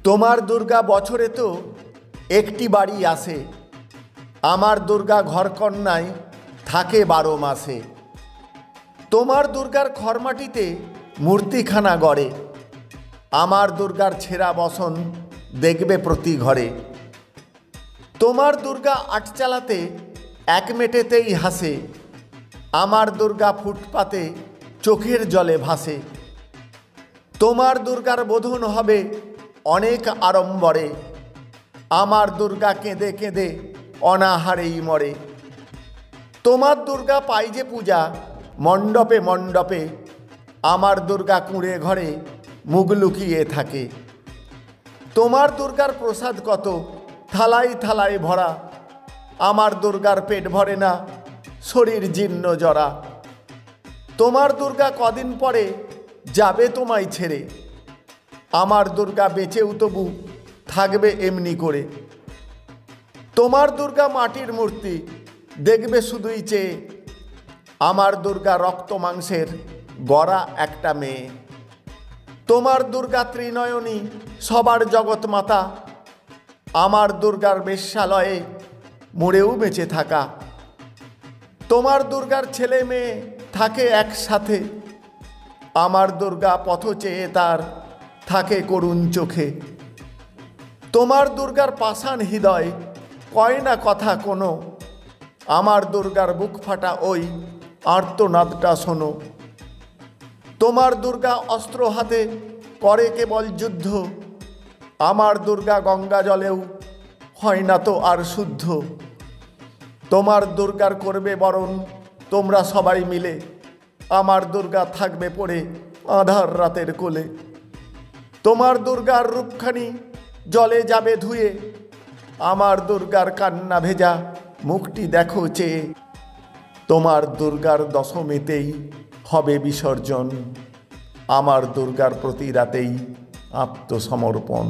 তোমার দুর্গা বছরে তো একটি বাড়ি আসে, আমার দুর্গা ঘরকন্যায় থাকে 12 মাসে। তোমার দুর্গার খড়মাটিতে মূর্তিখানা গড়ে, আমার দুর্গার ছেঁড়া বসন দেখবে প্রতি ঘরে। তোমার দুর্গা আট চালাতে এক মেটেতেই হাসে, আমার দুর্গা ফুটপাতে চোখের জলে ভাসে। তোমার দুর্গার বোধন হবে অনেক আড়ম্বরে, আমার দুর্গা কেঁদে কেঁদে অনাহারেই মরে। তোমার দুর্গা পায় যে পূজা মণ্ডপে মণ্ডপে, আমার দুর্গা কুঁড়ে ঘরে মুখ লুকিয়ে থাকে। তোমার দুর্গার প্রসাদ কত থালায় থালায় ভরা, আমার দুর্গার পেট ভরে না শরীর জীর্ণ জরা। তোমার দুর্গা কদিন পরে যাবে তোমায় ছেড়ে, আমার দুর্গা বেঁচেও তবু থাকবে এমনি করে। তোমার দুর্গা মাটির মূর্তি দেখবে শুধুই চেয়ে, আমার দুর্গা রক্ত মাংসের গড়া একটা মেয়ে। তোমার দুর্গা ত্রিনয়নী সবার জগৎ মাতা, আমার দুর্গার বেশ্যালয়ে মরেও বেঁচে থাকা। তোমার দুর্গার ছেলে মেয়ে থাকে একসাথে, আমার দুর্গা পথ চেয়ে তার থাকে করুণ চোখে। তোমার দুর্গার পাষাণ হৃদয় কয় না কথা কোনো, আমার দুর্গার বুক ফাটা ওই আর্তনাদটা শোনো। তোমার দুর্গা অস্ত্র হাতে করে কেবল যুদ্ধ, আমার দুর্গা গঙ্গা জলেও হয় না তো আর শুদ্ধ। তোমার দুর্গার করবে বরণ তোমরা সবাই মিলে, আমার দুর্গা থাকবে পড়ে আঁধার রাতের কোলে। তোমার দুর্গার রূপখানি জলে যাবে ধুয়ে, আমার দুর্গার কান্না ভেজা মুখটি দেখো চেয়ে। তোমার দুর্গার দশমীতেই হবে বিসর্জন, আমার দুর্গার প্রতি রাতেই আত্মসমর্পণ।